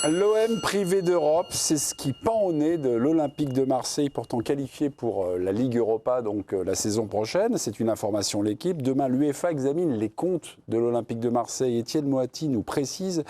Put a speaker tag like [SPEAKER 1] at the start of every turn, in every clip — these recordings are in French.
[SPEAKER 1] L'OM privé d'Europe, c'est ce qui pend au nez de l'Olympique de Marseille, pourtant qualifié pour la Ligue Europa, donc la saison prochaine. C'est une information l'équipe. Demain, l'UEFA examine les comptes de l'Olympique de Marseille. Étienne Moati nous précise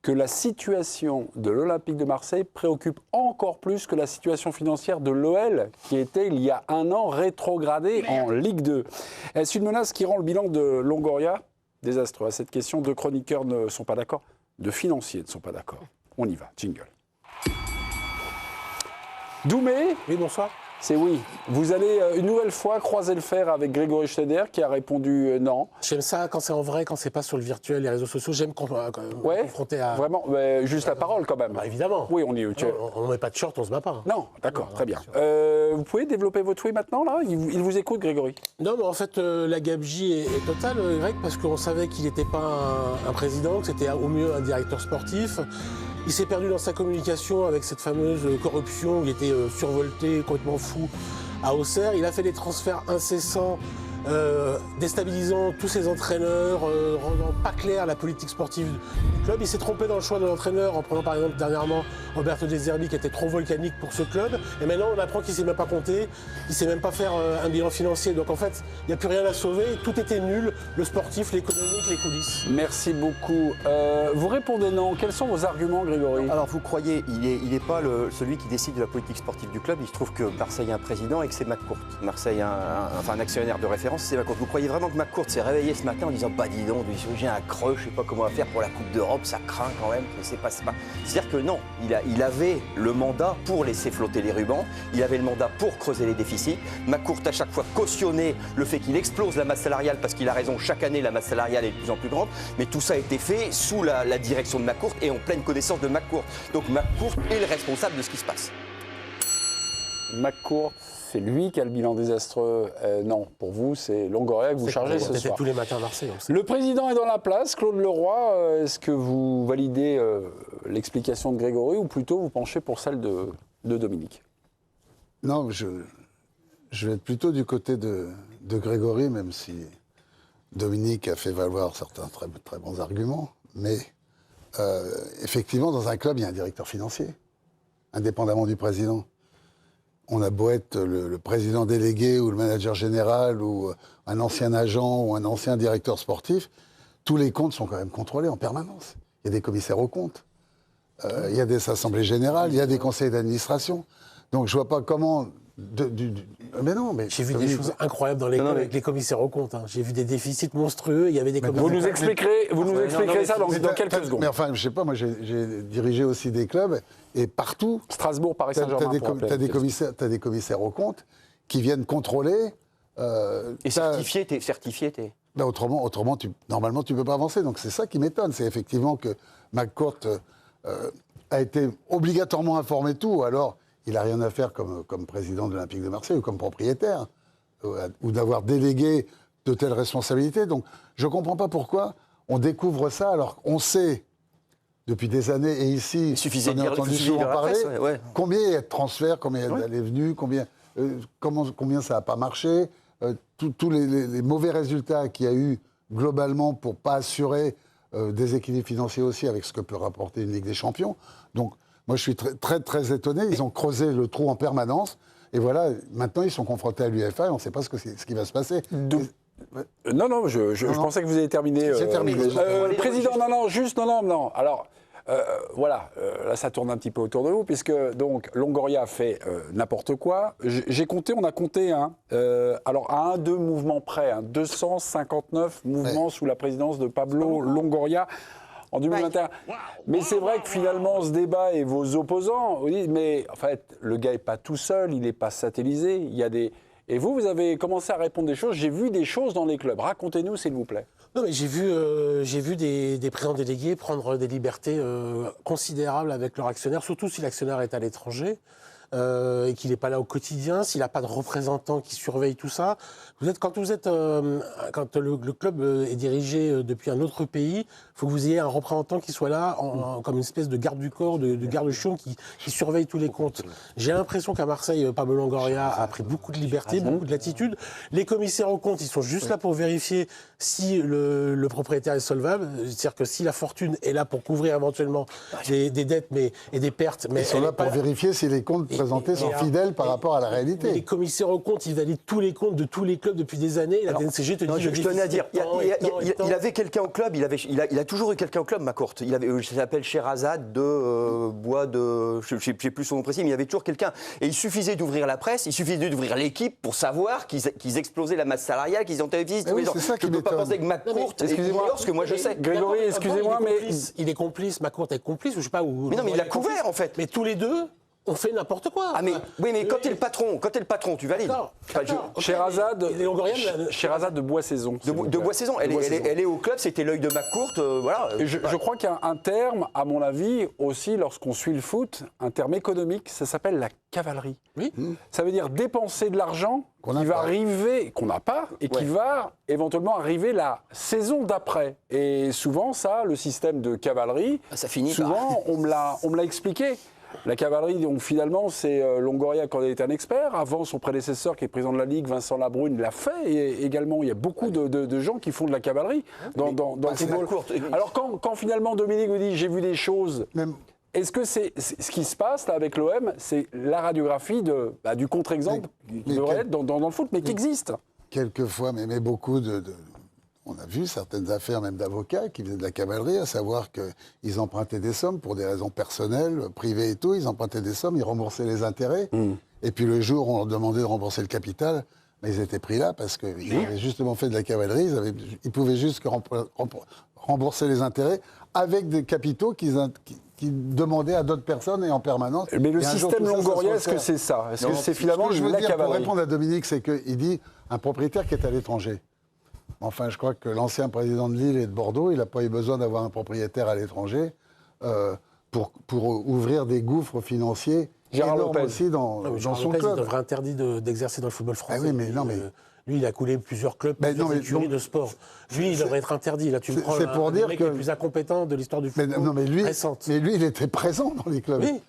[SPEAKER 1] que la situation de l'Olympique de Marseille préoccupe encore plus que la situation financière de l'OL, qui était il y a un an rétrogradée en Ligue 2. Est-ce une menace qui rend le bilan de Longoria désastreux? À cette question, deux chroniqueurs ne sont pas d'accord, deux financiers ne sont pas d'accord. On y va, jingle. Doumé,
[SPEAKER 2] Oui, bonsoir.
[SPEAKER 1] c'est oui. Vous allez une nouvelle fois croiser le fer avec Grégory Schneider qui a répondu non.
[SPEAKER 2] J'aime ça quand c'est en vrai, quand c'est pas sur le virtuel, les réseaux sociaux. J'aime confronter à...
[SPEAKER 1] Vraiment, mais juste la parole quand même.
[SPEAKER 2] Bah, évidemment.
[SPEAKER 1] Oui, on y est.
[SPEAKER 2] On ne met pas de short, on se bat pas.
[SPEAKER 1] Non, d'accord,
[SPEAKER 2] Non,
[SPEAKER 1] très bien.
[SPEAKER 2] bien
[SPEAKER 1] Vous pouvez développer votre oui maintenant, là il vous écoute, Grégory.
[SPEAKER 2] Non, mais en fait, la gabegie est totale, Greg, parce qu'on savait qu'il n'était pas un président, que c'était au mieux un directeur sportif. Il s'est perdu dans sa communication avec cette fameuse corruption. Il était survolté, complètement fou à Auxerre. Il a fait des transferts incessants, déstabilisant tous ses entraîneurs, rendant pas claire la politique sportive du club. Il s'est trompé dans le choix de l'entraîneur en prenant par exemple dernièrement Roberto De Zerbi qui était trop volcanique pour ce club. Et maintenant on apprend qu'il ne sait même pas compter, il ne sait même pas faire un bilan financier. Donc en fait, il n'y a plus rien à sauver. Tout était nul, le sportif, l'économique, les coulisses.
[SPEAKER 1] Merci beaucoup. Vous répondez non. Quels sont vos arguments, Grégory?
[SPEAKER 3] Alors vous croyez, il n'est pas celui qui décide de la politique sportive du club. Il se trouve que Marseille a un président et que c'est McCourt. Marseille a un actionnaire de référence, c'est McCourt. Vous croyez vraiment que McCourt s'est réveillé ce matin en disant bah dis donc, j'ai un creux, je sais pas comment on va faire pour la Coupe d'Europe, ça craint quand même. C'est pas. C'est-à-dire que non, il avait le mandat pour laisser flotter les rubans, il avait le mandat pour creuser les déficits. McCourt a chaque fois cautionné le fait qu'il explose la masse salariale parce qu'il a raison, chaque année la masse salariale est de plus en plus grande, mais tout ça a été fait sous la direction de McCourt et en pleine connaissance de McCourt. Donc McCourt est le responsable de ce qui se passe.
[SPEAKER 1] McCourt, c'est lui qui a le bilan désastreux. Non, pour vous, c'est Longoria que vous chargez ce soir.
[SPEAKER 2] Tous les matins à Marseille.
[SPEAKER 1] Le président est dans la place, Claude Leroy. Est-ce que vous validez l'explication de Grégory ou plutôt vous penchez pour celle de Dominique?
[SPEAKER 4] Non, je vais être plutôt du côté de Grégory, même si Dominique a fait valoir certains très, très bons arguments. Mais effectivement, dans un club, il y a un directeur financier, indépendamment du président. On a beau être le président délégué ou le manager général ou un ancien agent ou un ancien directeur sportif, tous les comptes sont quand même contrôlés en permanence. Il y a des commissaires aux comptes, il y a des assemblées générales, il y a des conseils d'administration. Donc je ne vois pas comment... Mais non, mais...
[SPEAKER 2] J'ai vu des choses incroyables dans l'école avec les commissaires aux comptes. J'ai vu des déficits monstrueux, il y avait des commissaires...
[SPEAKER 1] Vous nous expliquerez ça dans quelques secondes.
[SPEAKER 4] Mais enfin, je sais pas, moi j'ai dirigé aussi des clubs et partout...
[SPEAKER 1] Strasbourg, Paris Saint-Germain.
[SPEAKER 4] Tu as des commissaires aux comptes qui viennent contrôler...
[SPEAKER 3] et certifié, t'es...
[SPEAKER 4] Ben autrement normalement, tu ne peux pas avancer. Donc c'est ça qui m'étonne. C'est effectivement que McCourt a été obligatoirement informé de tout. Alors, il n'a rien à faire comme président de l'Olympique de Marseille ou comme propriétaire, ou d'avoir délégué de telles responsabilités. Donc, je ne comprends pas pourquoi on découvre ça alors qu'on sait, depuis des années, et ici, on a entendu souvent parler, combien il y a de transferts, combien il y a d'allées venues, combien ça n'a pas marché, tous les mauvais résultats qu'il y a eu globalement pour ne pas assurer des équilibres financiers aussi avec ce que peut rapporter une Ligue des Champions. Donc, moi, je suis très, très, très étonné. Ils ont creusé le trou en permanence. Et voilà, maintenant, ils sont confrontés à l'UEFA et on ne sait pas ce qui va se passer.
[SPEAKER 1] Non, je pensais que vous avez terminé.
[SPEAKER 4] C'est terminé.
[SPEAKER 1] Président, non. Alors, voilà, là, ça tourne un petit peu autour de vous, puisque donc Longoria fait n'importe quoi. On a compté, alors à 2 mouvements près, 259 mouvements sous la présidence de Pablo Longoria. En 2021. Mais c'est vrai que finalement, ce débat et vos opposants, vous dites, mais en fait, le gars n'est pas tout seul, il n'est pas satellisé. Il y a des... Et vous avez commencé à répondre des choses. J'ai vu des choses dans les clubs. Racontez-nous, s'il vous plaît.
[SPEAKER 2] Non, mais j'ai vu des présidents délégués prendre des libertés considérables avec leur actionnaire, surtout si l'actionnaire est à l'étranger. et qu'il n'est pas là au quotidien, s'il n'a pas de représentant qui surveille tout ça. Quand le club est dirigé depuis un autre pays, il faut que vous ayez un représentant qui soit là comme une espèce de garde du corps, de garde-chion qui surveille tous les comptes. J'ai l'impression qu'à Marseille, Pablo Longoria a pris beaucoup de liberté, beaucoup de latitude. Les commissaires aux comptes, ils sont juste là pour vérifier si le propriétaire est solvable. C'est-à-dire que si la fortune est là pour couvrir éventuellement des dettes et des pertes. Mais
[SPEAKER 4] ils sont là pour vérifier si les comptes présentés sont fidèles par rapport à la réalité.
[SPEAKER 2] Les commissaires aux comptes, ils valident tous les comptes de tous les clubs depuis des années. La DNCG te dit...
[SPEAKER 3] Je tenais à dire, il avait quelqu'un au club, il a toujours eu quelqu'un au club, Macourt. Il s'appelle Sherazade de Bois de... Je ne sais plus son nom précis, mais il y avait toujours quelqu'un. Et il suffisait d'ouvrir la presse, il suffisait d'ouvrir l'équipe pour savoir qu'ils explosaient la masse salariale, qu'ils ont investi tous les ans. Je ne peux pas penser que Macourt est meilleur, ce que moi je sais.
[SPEAKER 1] Grégory, excusez-moi, mais...
[SPEAKER 2] Il est complice, Macourt est complice, je sais pas où...
[SPEAKER 3] Mais non, mais il a couvert, en fait.
[SPEAKER 2] Mais tous les deux... On fait n'importe quoi.
[SPEAKER 3] Ah mais oui, mais quand t'es le patron, tu valides.
[SPEAKER 1] Sherazade de Bois-Saison.
[SPEAKER 3] De Bois-Saison. Elle est au club, c'était l'œil de McCourt, voilà.
[SPEAKER 1] Je crois qu'il y a un terme, à mon avis, aussi, lorsqu'on suit le foot, un terme économique, ça s'appelle la cavalerie.
[SPEAKER 2] Oui.
[SPEAKER 1] Ça veut dire dépenser de l'argent qu'on n'a pas, et qui va éventuellement arriver la saison d'après. Et souvent, ça, le système de cavalerie,
[SPEAKER 3] ça finit
[SPEAKER 1] souvent, on me l'a expliqué. La cavalerie, donc finalement, c'est Longoria qui en est un expert. Avant, son prédécesseur, qui est président de la Ligue, Vincent Labrune, l'a fait. Et également, il y a beaucoup de gens qui font de la cavalerie dans le football. Alors, quand finalement Dominique vous dit « j'ai vu des choses », est-ce que c'est ce qui se passe là avec l'OM, c'est la radiographie du contre-exemple qui devrait être dans le foot, mais qui existe?
[SPEAKER 4] Quelquefois, mais beaucoup on a vu certaines affaires même d'avocats qui faisaient de la cavalerie, à savoir qu'ils empruntaient des sommes pour des raisons personnelles, privées et tout. Ils empruntaient des sommes, ils remboursaient les intérêts. Et puis le jour où on leur demandait de rembourser le capital, ils étaient pris là parce qu'ils avaient justement fait de la cavalerie. Ils pouvaient juste rembourser les intérêts avec des capitaux qui demandaient à d'autres personnes et en permanence.
[SPEAKER 1] Mais le système Longoria, est-ce que c'est ça? Est-ce que c'est finalement la cavalerie?
[SPEAKER 4] Pour répondre à Dominique, c'est qu'il dit un propriétaire qui est à l'étranger. Enfin, je crois que l'ancien président de Lille et de Bordeaux, il n'a pas eu besoin d'avoir un propriétaire à l'étranger pour ouvrir des gouffres financiers énormes aussi dans son club.
[SPEAKER 2] Il devrait interdit d'exercer dans le football français.
[SPEAKER 4] Ah oui, mais non, mais...
[SPEAKER 2] Lui, il a coulé plusieurs clubs, plusieurs écuries de sport. Lui, il devrait être interdit. Là, tu me prends le mec le plus incompétent de l'histoire du football récente.
[SPEAKER 4] Mais lui, il était présent dans les clubs.
[SPEAKER 2] Oui.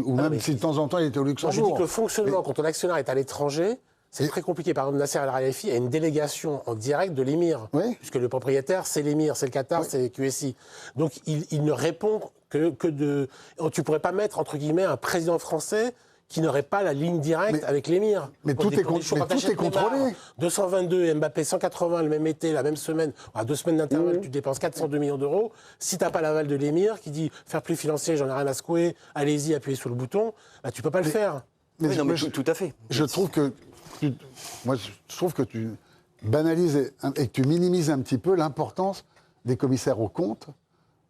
[SPEAKER 4] Ou même si de temps en temps, il était au Luxembourg.
[SPEAKER 2] Moi, je dis que le fonctionnement, quand ton actionnaire est à l'étranger... C'est très compliqué. Par exemple, Nasser Al-Khelaifi a une délégation en direct de l'émir.
[SPEAKER 4] Oui.
[SPEAKER 2] Puisque le propriétaire, c'est l'émir, c'est le Qatar, c'est QSI. Donc, il ne répond que de... Tu ne pourrais pas mettre, entre guillemets, un président français qui n'aurait pas la ligne directe avec l'émir.
[SPEAKER 4] Mais tout est contrôlé.
[SPEAKER 2] 222 Mbappé, 180 le même été, la même semaine. À 2 semaines d'intervalle, tu dépenses 402 millions d'euros. Si tu n'as pas l'aval de l'émir qui dit « faire plus financier, j'en ai rien à secouer, allez-y, appuyez sur le bouton », tu ne peux pas le faire.
[SPEAKER 3] Tout à fait.
[SPEAKER 4] Je trouve que tu banalises et que tu minimises un petit peu l'importance des commissaires aux comptes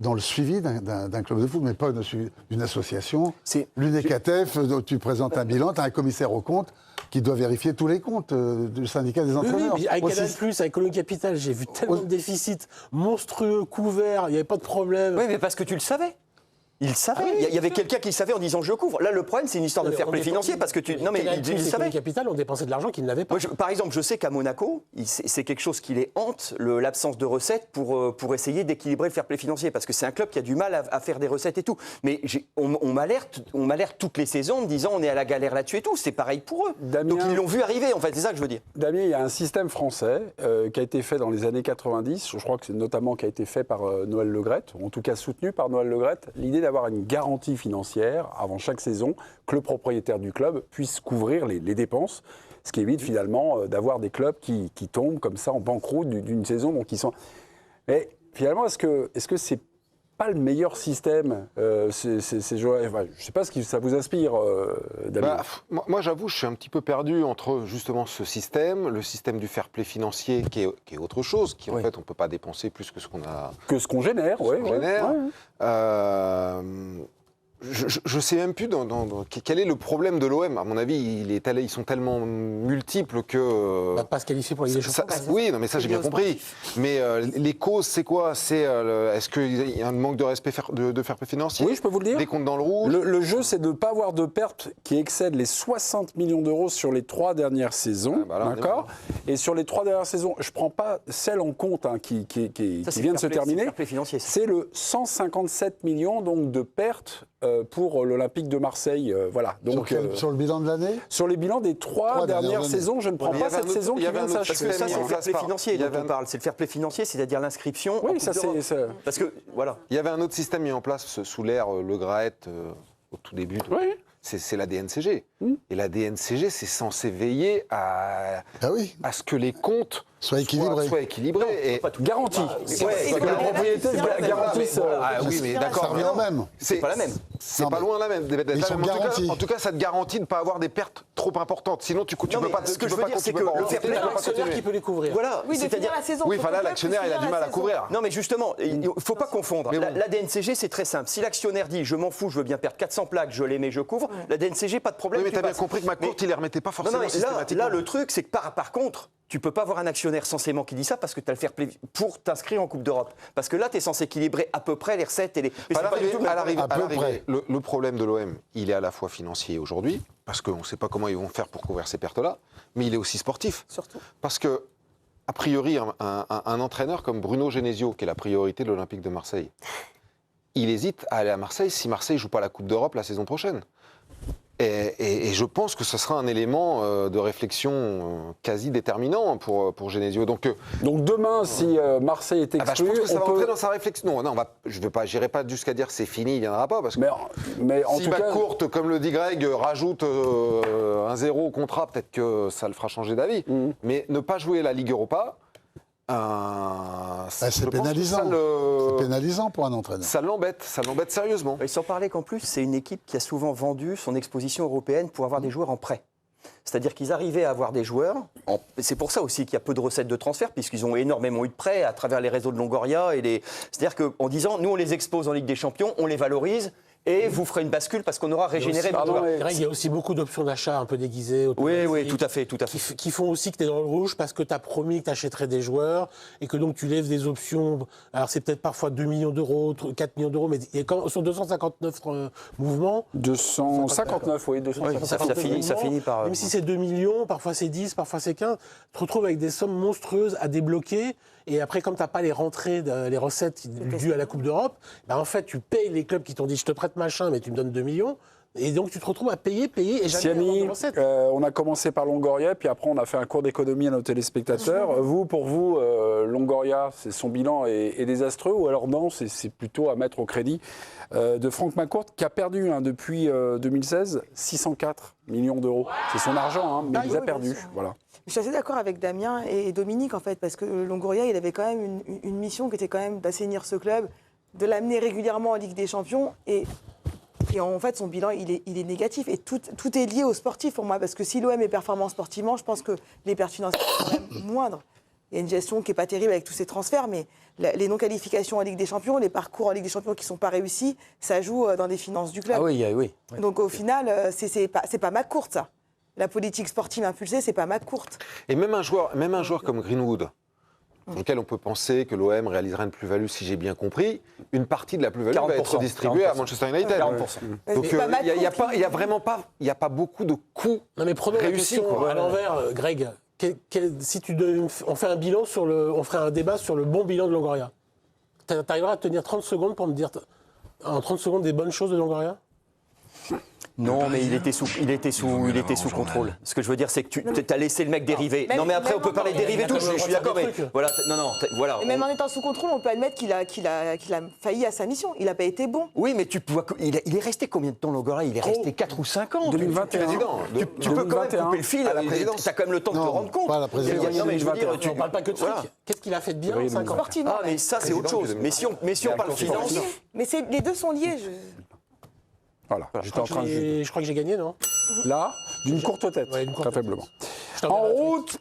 [SPEAKER 4] dans le suivi d'un club de foot, mais pas d'une association. L'UNECATEF, tu présentes un bilan, tu as un commissaire aux comptes qui doit vérifier tous les comptes du syndicat des entraîneurs.
[SPEAKER 2] Oui, avec Canal+, avec Colonie Capital, j'ai vu tellement de déficits monstrueux, couverts, il n'y avait pas de problème.
[SPEAKER 3] Oui, mais parce que tu le savais. Il savait. Il y avait quelqu'un qui savait en disant je couvre. Là, le problème, c'est une histoire de fair play financier parce que
[SPEAKER 2] il savait. Capital ont dépensé de l'argent qu'ils n'avaient pas.
[SPEAKER 3] Par exemple, je sais qu'à Monaco, c'est quelque chose qui les hante, l'absence de recettes pour essayer d'équilibrer le fair play financier parce que c'est un club qui a du mal à faire des recettes et tout. Mais on m'alerte toutes les saisons en me disant on est à la galère là-dessus et tout. C'est pareil pour eux. Damien, donc ils l'ont vu arriver en fait. C'est ça que je veux dire.
[SPEAKER 1] Damien, il y a un système français qui a été fait dans les années 90. Je crois que c'est notamment qui a été fait par Noël Le Graët, ou en tout cas soutenu par Noël Le Graët. L'idée d'avoir une garantie financière avant chaque saison, que le propriétaire du club puisse couvrir les dépenses, ce qui évite finalement d'avoir des clubs qui tombent comme ça en banqueroute d'une saison. Donc ils sont... Mais finalement, est-ce que c'est pas le meilleur système ces joueurs, enfin, je ne sais pas ce que ça vous inspire, Damien.
[SPEAKER 5] Moi, j'avoue, je suis un petit peu perdu entre justement ce système, le système du fair play financier qui est autre chose, qui en fait, on ne peut pas dépenser plus que ce qu'on a...
[SPEAKER 1] Que ce qu'on génère, oui.
[SPEAKER 5] je sais même plus quel est le problème de l'OM. À mon avis, ils sont tellement multiples que...
[SPEAKER 2] Pas se qualifier pour les Champions.
[SPEAKER 5] Oui, non, mais ça j'ai bien compris. Mais les causes, c'est quoi? Est-ce qu'il y a un manque de respect de fair play financier?
[SPEAKER 1] Oui, je peux vous le dire.
[SPEAKER 5] Des comptes dans le rouge?
[SPEAKER 1] Le jeu, c'est de ne pas avoir de pertes qui excèdent les 60 millions d'euros sur les 3 dernières saisons. D'accord. Et sur les 3 dernières saisons, je ne prends pas celle en compte qui vient de se terminer. C'est le 157 millions donc, de pertes pour l'Olympique de Marseille. Voilà. Donc,
[SPEAKER 4] sur le bilan de l'année?
[SPEAKER 1] Sur les bilans des 3 dernières saisons, je ne prends pas cette saison qui vient de s'achever.
[SPEAKER 3] Ça, c'est le fair play financier dont on parle. C'est le fair play financier, c'est-à-dire l'inscription.
[SPEAKER 1] Oui, ça c'est.
[SPEAKER 3] Parce que, voilà.
[SPEAKER 5] Il y avait un autre système mis en place sous l'ère Le Graët au tout début.
[SPEAKER 1] Oui.
[SPEAKER 5] C'est la DNCG. Et la DNCG, c'est censé veiller à ce que les comptes soient équilibrés.
[SPEAKER 1] Garantie. Que le propriétaire garantisse.
[SPEAKER 5] Oui, mais d'accord.
[SPEAKER 4] Ça revient au même.
[SPEAKER 3] C'est pas la même.
[SPEAKER 5] C'est pas loin la même.
[SPEAKER 4] Ils sont garantis.
[SPEAKER 5] En tout cas, ça te garantit de ne pas avoir des pertes trop importantes. Sinon, tu peux pas.
[SPEAKER 3] Ce que je veux dire, c'est que le fair play,
[SPEAKER 2] l'actionnaire qui peut les couvrir.
[SPEAKER 3] Voilà.
[SPEAKER 6] Oui, c'est-à-dire la saison.
[SPEAKER 5] Oui, là, l'actionnaire, il a du mal à couvrir.
[SPEAKER 3] Non, mais justement, il ne faut pas confondre. La DNCG, c'est très simple. Si l'actionnaire dit je m'en fous, je veux bien perdre 400 plaques, je les mets, je couvre, la DNCG, pas de problème.
[SPEAKER 5] Oui, mais tu as bien compris que McCourt, il les remettait pas forcément systématiquement.
[SPEAKER 3] Là, le truc, c'est que par contre, tu peux pas avoir un actionnaire censément qui dit ça parce que tu as le fair play pour t'inscrire en Coupe d'Europe. Parce que là, tu es censé équilibrer à peu près les recettes et les.
[SPEAKER 5] À l'arrivée, le problème de l'OM, il est à la fois financier aujourd'hui, parce qu'on ne sait pas comment ils vont faire pour couvrir ces pertes-là, mais il est aussi sportif.
[SPEAKER 6] Surtout.
[SPEAKER 5] Parce que, a priori, un entraîneur comme Bruno Genesio, qui est la priorité de l'Olympique de Marseille, il hésite à aller à Marseille si Marseille ne joue pas la Coupe d'Europe la saison prochaine. Et je pense que ce sera un élément de réflexion quasi déterminant pour Genesio. Donc
[SPEAKER 1] demain, si Marseille est exclu,
[SPEAKER 5] je pense que ça va entrer dans sa réflexion. Non, j'irai pas jusqu'à dire c'est fini, il viendra pas. Parce que
[SPEAKER 1] mais en
[SPEAKER 5] si
[SPEAKER 1] tout cas,
[SPEAKER 5] McCourt, comme le dit Greg, rajoute un 0 au contrat, peut-être que ça le fera changer d'avis. Mais ne pas jouer la Ligue Europa.
[SPEAKER 4] C'est pénalisant. C'est pénalisant pour un entraîneur.
[SPEAKER 5] Ça l'embête sérieusement.
[SPEAKER 3] Et sans parler qu'en plus, c'est une équipe qui a souvent vendu son exposition européenne pour avoir des joueurs en prêt. C'est-à-dire qu'ils arrivaient à avoir des joueurs. C'est pour ça aussi qu'il y a peu de recettes de transfert, puisqu'ils ont énormément eu de prêts à travers les réseaux de Longoria. C'est-à-dire qu'en disant, nous, on les expose en Ligue des Champions, on les valorise. Et vous ferez une bascule parce qu'on aura régénéré votre joueur.
[SPEAKER 2] Greg, il y a aussi beaucoup d'options d'achat un peu déguisées.
[SPEAKER 3] Oui, tout à fait.
[SPEAKER 2] Qui font aussi que tu es dans le rouge parce que tu as promis que tu achèterais des joueurs et que donc tu lèves des options. Alors c'est peut-être parfois 2 millions d'euros, 4 millions d'euros, mais sur 259 mouvements.
[SPEAKER 1] 259, oui, 259.
[SPEAKER 3] Ça finit par.
[SPEAKER 2] Même si c'est 2 millions, parfois c'est 10, parfois c'est 15, tu te retrouves avec des sommes monstrueuses à débloquer. Et après, comme tu n'as pas les rentrées, les recettes dues à la Coupe d'Europe, en fait, tu payes les clubs qui t'ont dit je te prête machin, mais tu me donnes 2 millions. Et donc, tu te retrouves à payer et jamais avoir de recettes.
[SPEAKER 1] On a commencé par Longoria, puis après, on a fait un cours d'économie à nos téléspectateurs. Pour vous, Longoria, son bilan est désastreux, ou alors non, c'est plutôt à mettre au crédit de Franck McCourt, qui a perdu depuis 2016 604 millions d'euros. C'est son argent, mais il les a perdus. Voilà.
[SPEAKER 6] Je suis assez d'accord avec Damien et Dominique, en fait, parce que Longoria, il avait quand même une mission qui était quand même d'assainir ce club, de l'amener régulièrement en Ligue des Champions. Et en fait, son bilan, il est négatif. Et tout est lié au sportif pour moi. Parce que si l'OM est performant sportivement, je pense que les pertes financières sont quand même moindres. Il y a une gestion qui n'est pas terrible avec tous ces transferts, mais les non-qualifications en Ligue des Champions, les parcours en Ligue des Champions qui ne sont pas réussis, ça joue dans les finances du club.
[SPEAKER 3] Ah oui.
[SPEAKER 6] Donc au final, c'est pas McCourt, ça. La politique sportive impulsée, c'est pas McCourt.
[SPEAKER 5] Et même un joueur comme Greenwood, sur lequel on peut penser que l'OM réalisera une plus-value, si j'ai bien compris, une partie de la plus-value va être distribuée à Manchester United.
[SPEAKER 3] 40%.
[SPEAKER 5] Donc il n'y a pas beaucoup de coûts
[SPEAKER 2] non, mais prenons
[SPEAKER 5] réussis.
[SPEAKER 2] La question à l'envers, Greg. Si on fait un bilan on ferait un débat sur le bon bilan de Longoria. Tu arriveras à tenir 30 secondes pour me dire en 30 secondes des bonnes choses de Longoria?
[SPEAKER 3] Non, mais il était sous contrôle. Ce que je veux dire, c'est que tu as laissé le mec dériver. Non, mais après, on peut parler de dériver tout. Je suis d'accord, mais voilà. Voilà.
[SPEAKER 6] Et même en étant sous contrôle, on peut admettre qu'il a failli à sa mission. Il n'a pas été bon.
[SPEAKER 3] Oui, mais tu vois, il est resté combien de temps, Longoria? Il est resté 4 ou 5 ans.
[SPEAKER 1] 2021.
[SPEAKER 3] Tu peux quand même couper le fil à la présidence. Tu as quand même le temps de te rendre compte.
[SPEAKER 4] Pas à la présidence.
[SPEAKER 3] Non, mais je veux dire,
[SPEAKER 2] tu ne parles pas que de fric. Qu'est-ce qu'il a fait de bien en 5 ans?
[SPEAKER 6] Sportivement.
[SPEAKER 3] Ah, mais ça, c'est autre chose. Mais si on parle finance.
[SPEAKER 6] Mais les deux sont liés.
[SPEAKER 1] Voilà,
[SPEAKER 2] je crois que j'ai gagné, non?
[SPEAKER 1] Là, d'une courte tête,
[SPEAKER 2] Ouais,
[SPEAKER 1] très faiblement.
[SPEAKER 2] Je t'en
[SPEAKER 1] En route